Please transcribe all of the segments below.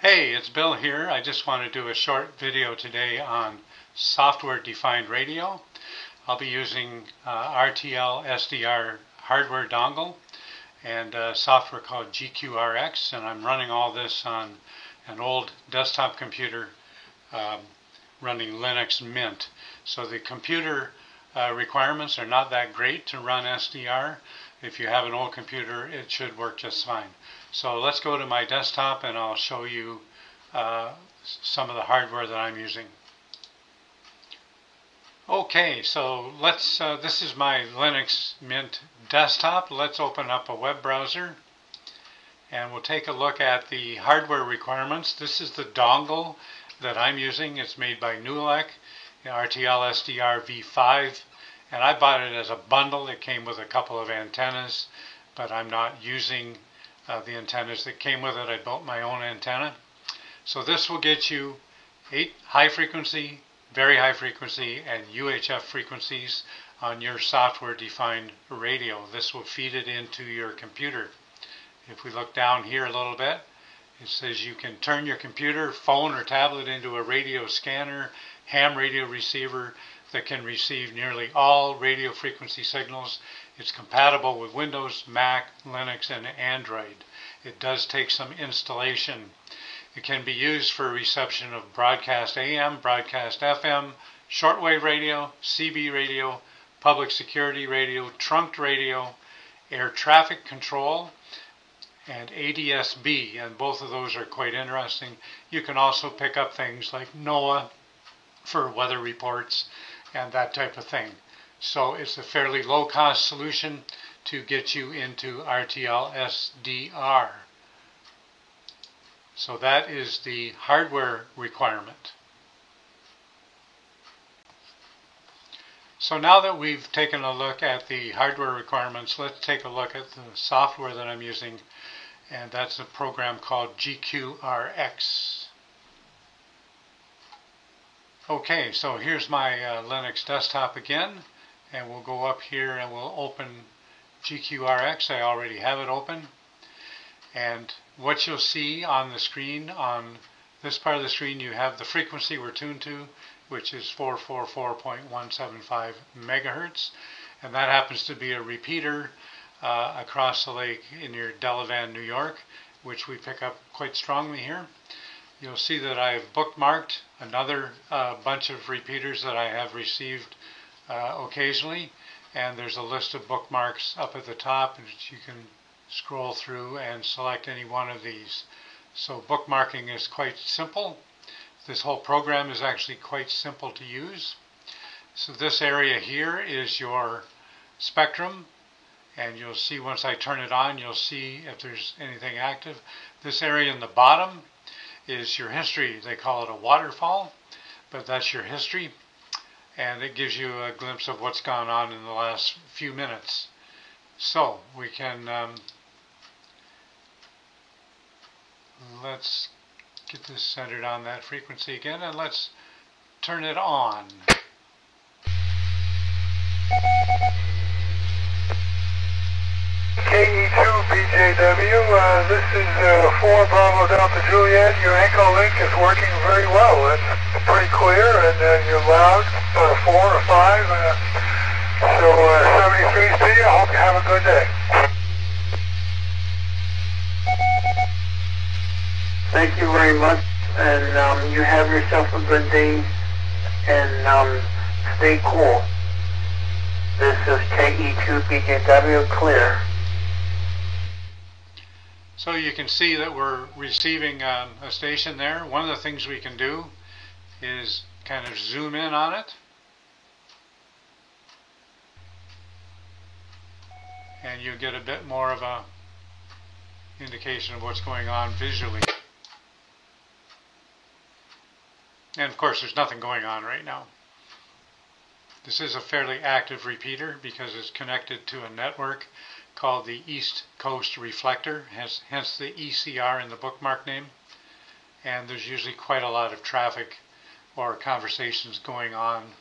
Hey, it's Bill here. I just want to do a short video today on software-defined radio. I'll be using RTL SDR hardware dongle and software called GQRX, and I'm running all this on an old desktop computer running Linux Mint. So the computer requirements are not that great to run SDR. If you have an old computer, it should work just fine. So let's go to my desktop and I'll show you some of the hardware that I'm using. Okay, so this is my Linux Mint desktop. Let's open up a web browser and we'll take a look at the hardware requirements. This is the dongle that I'm using. It's made by Newelec, RTL SDR V5, and I bought it as a bundle. It came with a couple of antennas, but I'm not using the antennas that came with it. I built my own antenna. So this will get you 8 high frequency, very high frequency, and UHF frequencies on your software defined radio. This will feed it into your computer. If we look down here a little bit, it says you can turn your computer, phone, or tablet into a radio scanner, ham radio receiver that can receive nearly all radio frequency signals. It's compatible with Windows, Mac, Linux, and Android. It does take some installation. It can be used for reception of broadcast AM, broadcast FM, shortwave radio, CB radio, public security radio, trunked radio, air traffic control, and ADS-B, and both of those are quite interesting. You can also pick up things like NOAA for weather reports and that type of thing. So it's a fairly low-cost solution to get you into RTL SDR. So that is the hardware requirement. So now that we've taken a look at the hardware requirements, let's take a look at the software that I'm using, and that's a program called GQRX. Okay, so here's my Linux desktop again, and we'll go up here and we'll open GQRX. I already have it open, and what you'll see on the screen, on this part of the screen, you have the frequency we're tuned to, which is 444.175 megahertz, and that happens to be a repeater across the lake in near Delavan, New York, which we pick up quite strongly here. You'll see that I've bookmarked another bunch of repeaters that I have received occasionally, and there's a list of bookmarks up at the top that you can scroll through and select any one of these. So bookmarking is quite simple. This whole program is actually quite simple to use. So this area here is your spectrum, and you'll see once I turn it on, you'll see if there's anything active. This area in the bottom is your history. They call it a waterfall, but that's your history, and it gives you a glimpse of what's gone on in the last few minutes. So we can let's get this centered on that frequency again, and let's turn it on. KE2BJW, this is 4 Bravo Delta Juliet. Your Echo link is working very well. It's pretty clear, and you're loud for a 4 or 5. So 73 speed. I hope you have a good day. Thank you very much, and you have yourself a good day, and stay cool. This is KE2BJW clear. So you can see that we're receiving a station there. One of the things we can do is kind of zoom in on it, and you get a bit more of a indication of what's going on visually. And of course there's nothing going on right now. This is a fairly active repeater because it's connected to a network called the East Coast Reflector, hence the ECR in the bookmark name. And there's usually quite a lot of traffic or conversations going on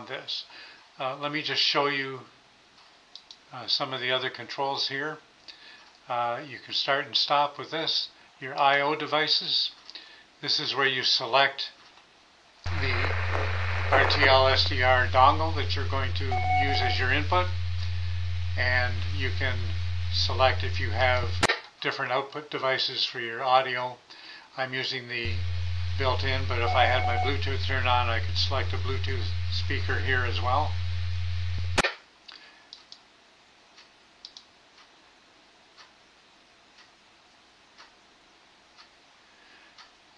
this. Let me just show you some of the other controls here. You can start and stop with this. your I/O devices. This is where you select the RTL SDR dongle that you're going to use as your input, and you can select if you have different output devices for your audio. I'm using the built-in, but if I had my Bluetooth turned on, I could select a Bluetooth speaker here as well.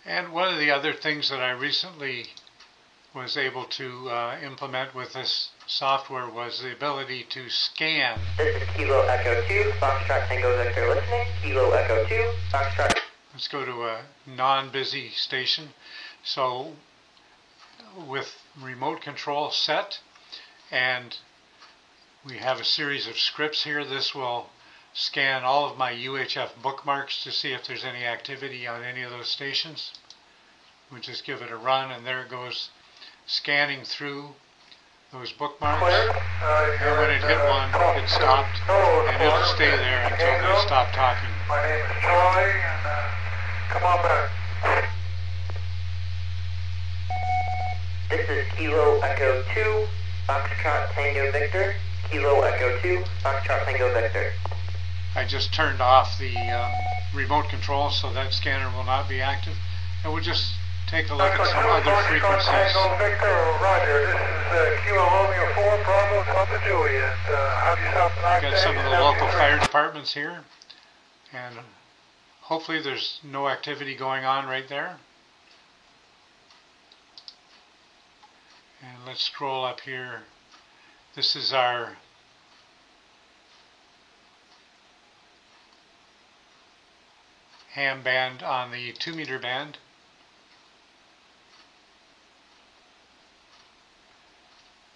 And one of the other things that I recently was able to implement with this software was the ability to scan. This is Kilo Echo 2, Foxtrot Tango Victor listening. Kilo Echo 2, Foxtrot. Let's go to a non-busy station. So with remote control set, and we have a series of scripts here. This will scan all of my UHF bookmarks to see if there's any activity on any of those stations. We just give it a run, and there it goes, scanning through those bookmarks. And when it hit one, it stopped, and it'll stay there until they stop talking. My name is Charlie, and come on back. This is Kilo Echo 2, Foxtrot Tango Victor. Kilo Echo 2, Foxtrot Tango Victor. I just turned off the remote control so that scanner will not be active. And we'll just take a look at some other frequencies. Tango Victor, Roger. This is Kilo Romeo 4, Bravo, Delta Juliet. Have yourself a nice day. Got some of the local fire departments here, and hopefully there's no activity going on right there. And let's scroll up here. This is our ham band on the 2-meter band.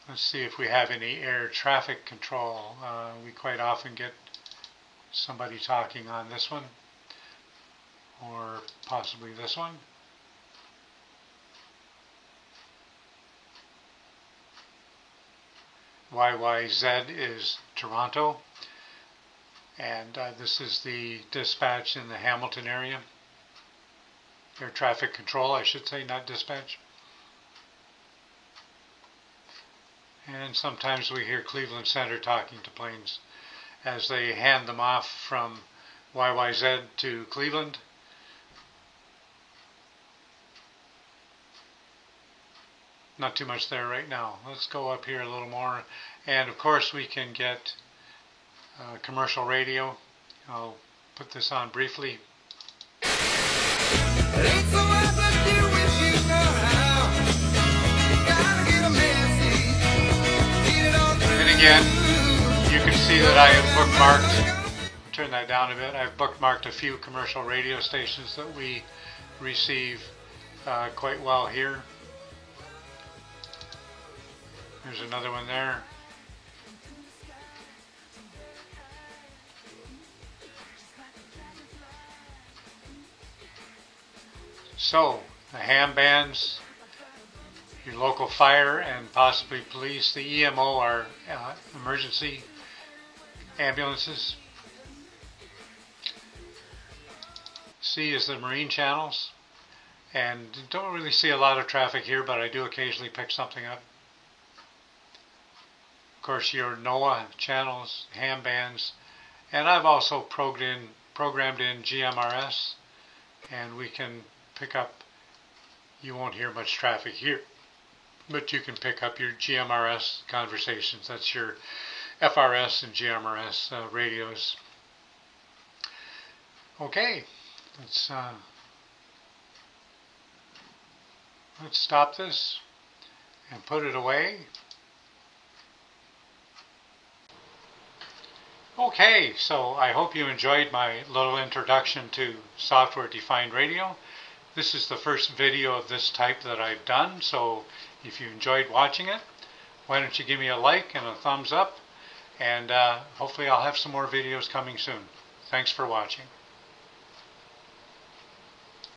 Let's see if we have any air traffic control. We quite often get somebody talking on this one, or possibly this one. YYZ is Toronto, and this is the dispatch in the Hamilton area. Air traffic control, I should say, not dispatch. And sometimes we hear Cleveland Center talking to planes as they hand them off from YYZ to Cleveland. Not too much there right now. Let's go up here a little more. And of course we can get commercial radio. I'll put this on briefly. And again, you can see that I have bookmarked, turn that down a bit, I've bookmarked a few commercial radio stations that we receive quite well here. There's another one there. So, the ham bands, your local fire and possibly police, the EMO are emergency ambulances. C is the marine channels, and don't really see a lot of traffic here, but I do occasionally pick something up. Of course, your NOAA channels, ham bands, and I've also programmed in GMRS, and we can pick up, you won't hear much traffic here, but you can pick up your GMRS conversations. That's your FRS and GMRS radios. Okay, let's stop this and put it away. Okay, so I hope you enjoyed my little introduction to software-defined radio. This is the first video of this type that I've done, so if you enjoyed watching it, why don't you give me a like and a thumbs up, and hopefully I'll have some more videos coming soon. Thanks for watching.